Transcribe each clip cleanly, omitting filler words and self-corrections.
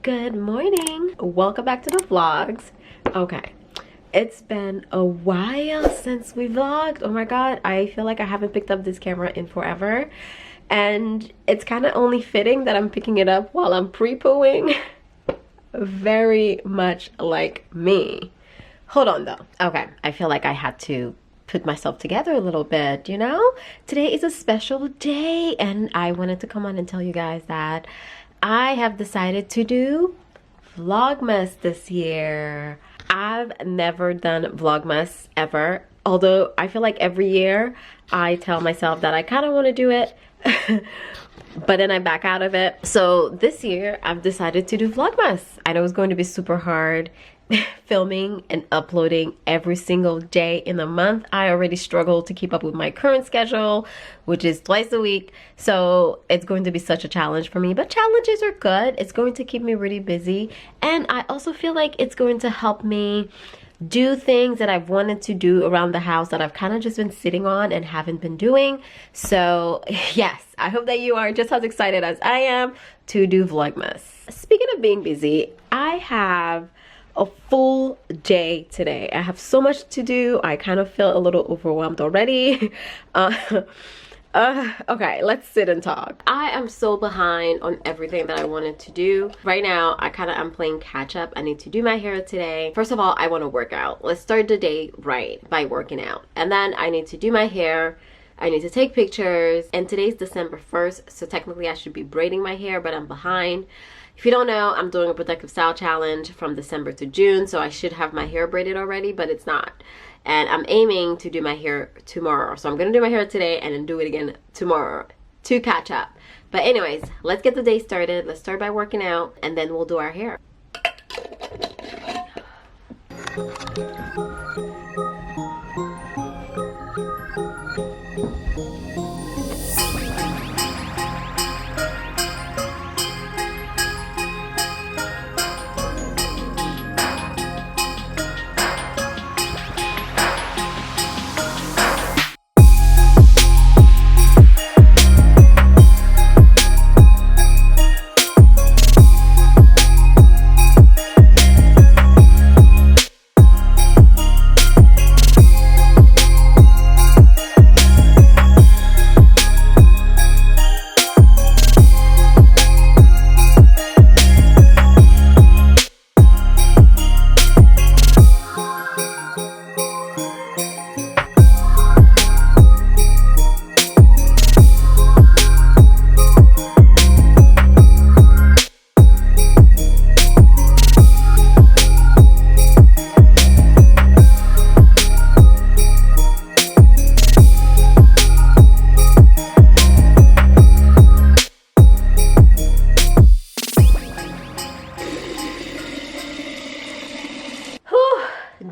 Good morning. Welcome back to the vlogs. Okay, it's been a while since we vlogged. Oh my god, I feel like I haven't picked up this camera in forever, and it's kind of only fitting that I'm picking it up while I'm pre-pooing. Very much like me. Hold on though. Okay, I feel like I had to put myself together a little bit, you know? Today is a special day and I wanted to come on and tell you guys that I have decided to do Vlogmas this year. I've never done Vlogmas ever, although I feel like every year I tell myself that I kind of want to do it, but then I back out of it. So this year I've decided to do Vlogmas. I know it's going to be super hard filming and uploading every single day in the month. I already struggle to keep up with my current schedule, which is twice a week. So it's going to be such a challenge for me, but challenges are good. It's going to keep me really busy. And I also feel like it's going to help me do things that I've wanted to do around the house that I've kind of just been sitting on and haven't been doing. So yes, I hope that you are just as excited as I am to do Vlogmas. Speaking of being busy, I have a full day today. I have so much to do. I kind of feel a little overwhelmed already. Okay, let's sit and talk. I am so behind on everything that I wanted to do. Right now, I kind of am playing catch up. I need to do my hair today. First of all, I want to work out. Let's start the day right by working out. And then I need to do my hair. I need to take pictures. And today's December 1st, so technically I should be braiding my hair, but I'm behind. If you don't know, I'm doing a protective style challenge from December to June, so I should have my hair braided already, but it's not. And I'm aiming to do my hair tomorrow. So I'm going to do my hair today and then do it again tomorrow to catch up. But anyways, let's get the day started. Let's start by working out and then we'll do our hair.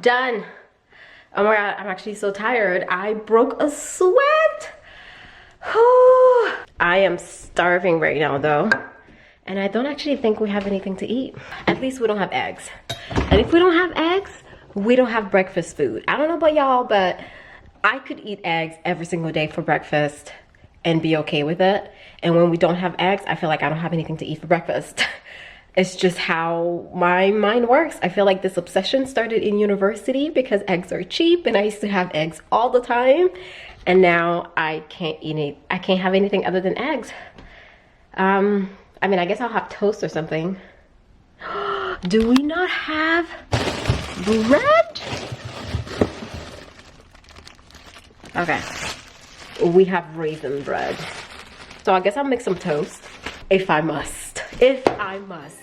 Done. Oh my god, I'm actually so tired. I broke a sweat. I am starving right now though, and I don't actually think we have anything to eat. At least we don't have eggs, and if we don't have eggs, we don't have breakfast food. I don't know about y'all, but I could eat eggs every single day for breakfast and be okay with it. And when we don't have eggs, I feel like I don't have anything to eat for breakfast. It's just how my mind works. I feel like this obsession started in university because eggs are cheap and I used to have eggs all the time. And now I can't eat it. I can't have anything other than eggs. I mean, I guess I'll have toast or something. Do we not have bread? Okay, we have raisin bread. So I guess I'll make some toast if I must. If I must.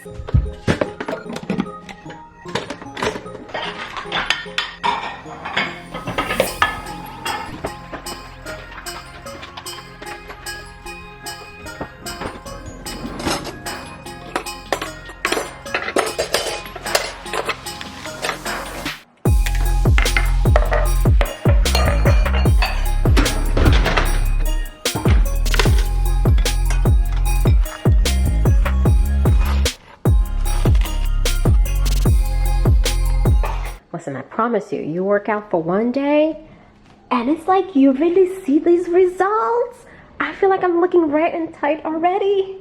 Listen, I promise you, you work out for one day and it's like you really see these results. I feel like I'm looking red and tight already.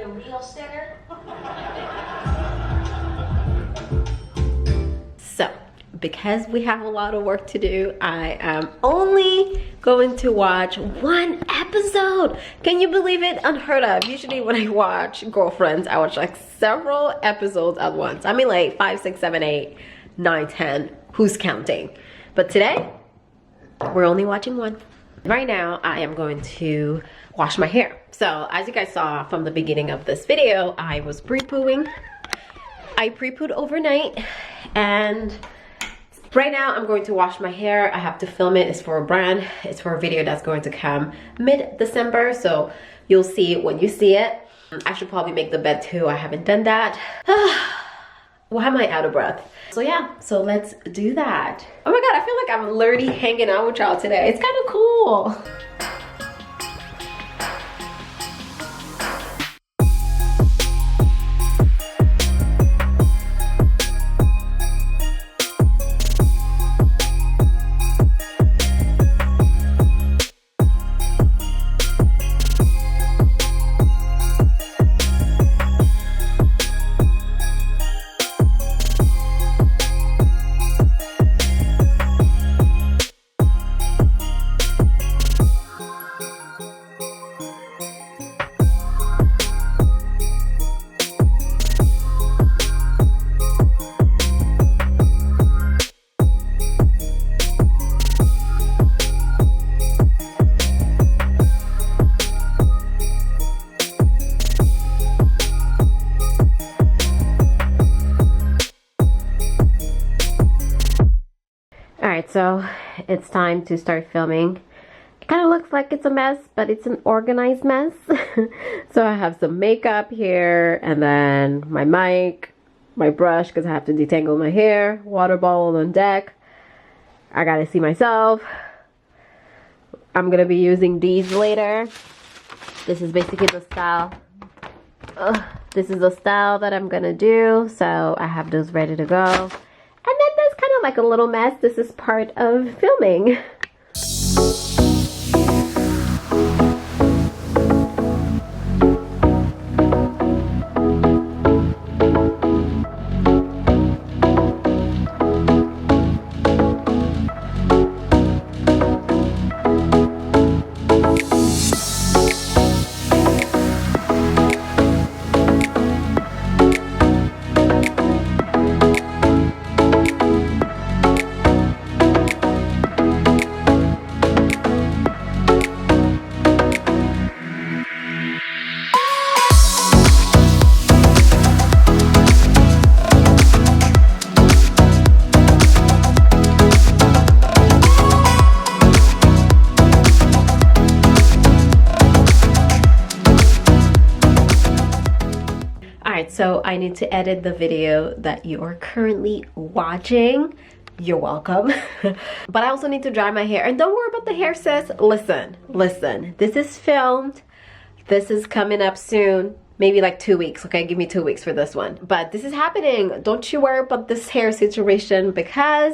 a real sinner? So, because we have a lot of work to do, I am only going to watch one episode. Can you believe it? Unheard of. Usually when I watch Girlfriends, I watch like several episodes at once. I mean like 5, 6, 7, 8, 9, 10. Who's counting? But today, we're only watching one. Right now, I am going to wash my hair. So, as you guys saw from the beginning of this video, I was pre-pooing. I pre-pooed overnight, and right now I'm going to wash my hair. I have to film it. It's for a brand. It's for a video that's going to come mid-December, so you'll see it when you see it. I should probably make the bed too. I haven't done that. Why am I out of breath? So yeah, so let's do that. Oh my god, I feel like I'm literally hanging out with y'all today. It's kind of cool. Alright, so it's time to start filming. It kind of looks like it's a mess, but it's an organized mess. So I have some makeup here, and then my mic, my brush because I have to detangle my hair, water bottle on deck. I gotta see myself. I'm gonna be using these later. This is basically the style. This is the style that I'm gonna do, so I have those ready to go. And then there's kind of like a little mess. This is part of filming. So I need to edit the video that you are currently watching. You're welcome. But I also need to dry my hair. And don't worry about the hair, sis. Listen. This is filmed. This is coming up soon. Maybe like 2 weeks. Okay, give me 2 weeks for this one. But this is happening. Don't you worry about this hair situation because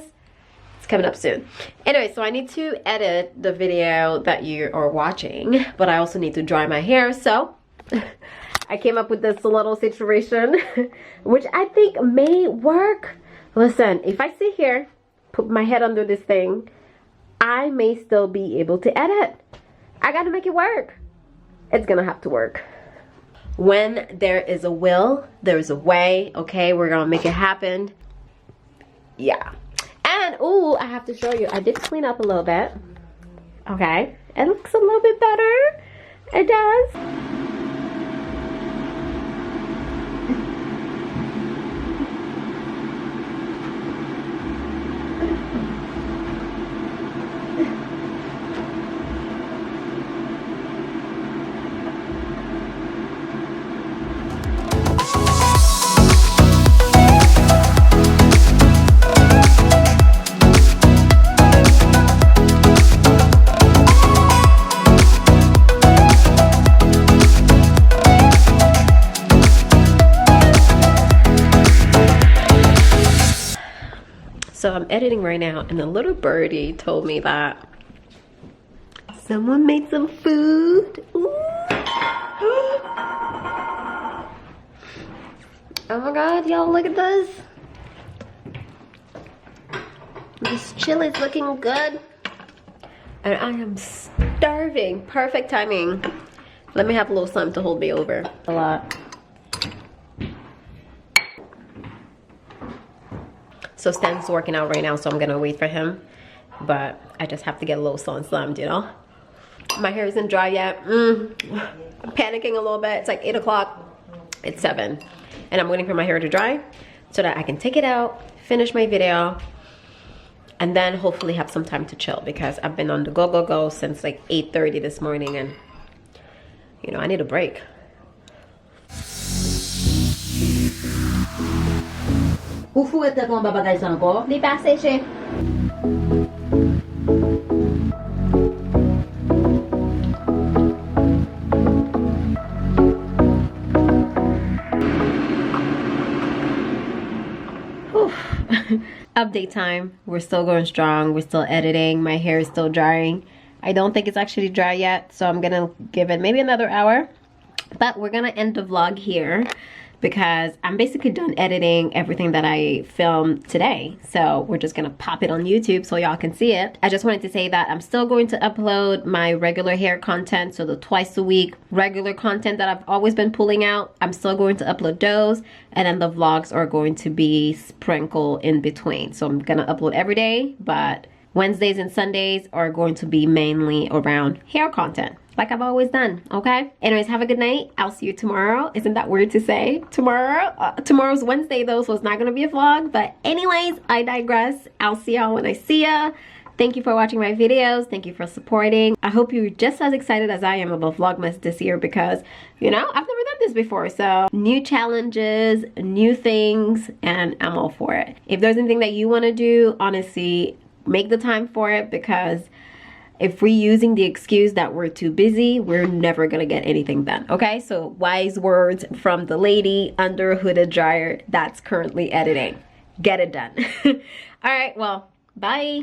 it's coming up soon. Anyway, so I need to edit the video that you are watching. But I also need to dry my hair. So I came up with this little situation, which I think may work. Listen, if I sit here, put my head under this thing, I may still be able to edit. I gotta make it work. It's gonna have to work. When there is a will, there's a way, okay? We're gonna make it happen. Yeah. And, ooh, I have to show you. I did clean up a little bit. Okay. It looks a little bit better. It does. So I'm editing right now, and a little birdie told me that someone made some food. Ooh. Oh my god, y'all, look at this. This chili is looking good. And I am starving. Perfect timing. Let me have a little something to hold me over. A lot. So Stan's working out right now, so I'm gonna wait for him. But I just have to get a little sun-slammed, you know? My hair isn't dry yet. I'm panicking a little bit. It's like 8 o'clock. It's 7. And I'm waiting for my hair to dry so that I can take it out, finish my video, and then hopefully have some time to chill because I've been on the go since like 8:30 this morning and you know, I need a break. Oufff ete kon ba bagay sa anko? Di pase, chef. Update time. We're still going strong. We're still editing. My hair is still drying. I don't think it's actually dry yet, so I'm gonna give it maybe another hour. But we're gonna end the vlog here because I'm basically done editing everything that I filmed today. So we're just gonna pop it on YouTube so y'all can see it. I just wanted to say that I'm still going to upload my regular hair content, so the twice a week regular content that I've always been pulling out. I'm still going to upload those, and then the vlogs are going to be sprinkled in between. So I'm gonna upload every day, but Wednesdays and Sundays are going to be mainly around hair content, like I've always done, okay? Anyways, have a good night. I'll see you tomorrow. Isn't that weird to say? Tomorrow? Tomorrow's Wednesday though, so it's not gonna be a vlog. But anyways, I digress. I'll see y'all when I see ya. Thank you for watching my videos. Thank you for supporting. I hope you're just as excited as I am about Vlogmas this year because, you know, I've never done this before. So new challenges, new things, and I'm all for it. If there's anything that you wanna do, honestly, make the time for it because if we're using the excuse that we're too busy, we're never gonna get anything done, okay? So wise words from the lady under a hooded dryer that's currently editing. Get it done. All right, well, bye.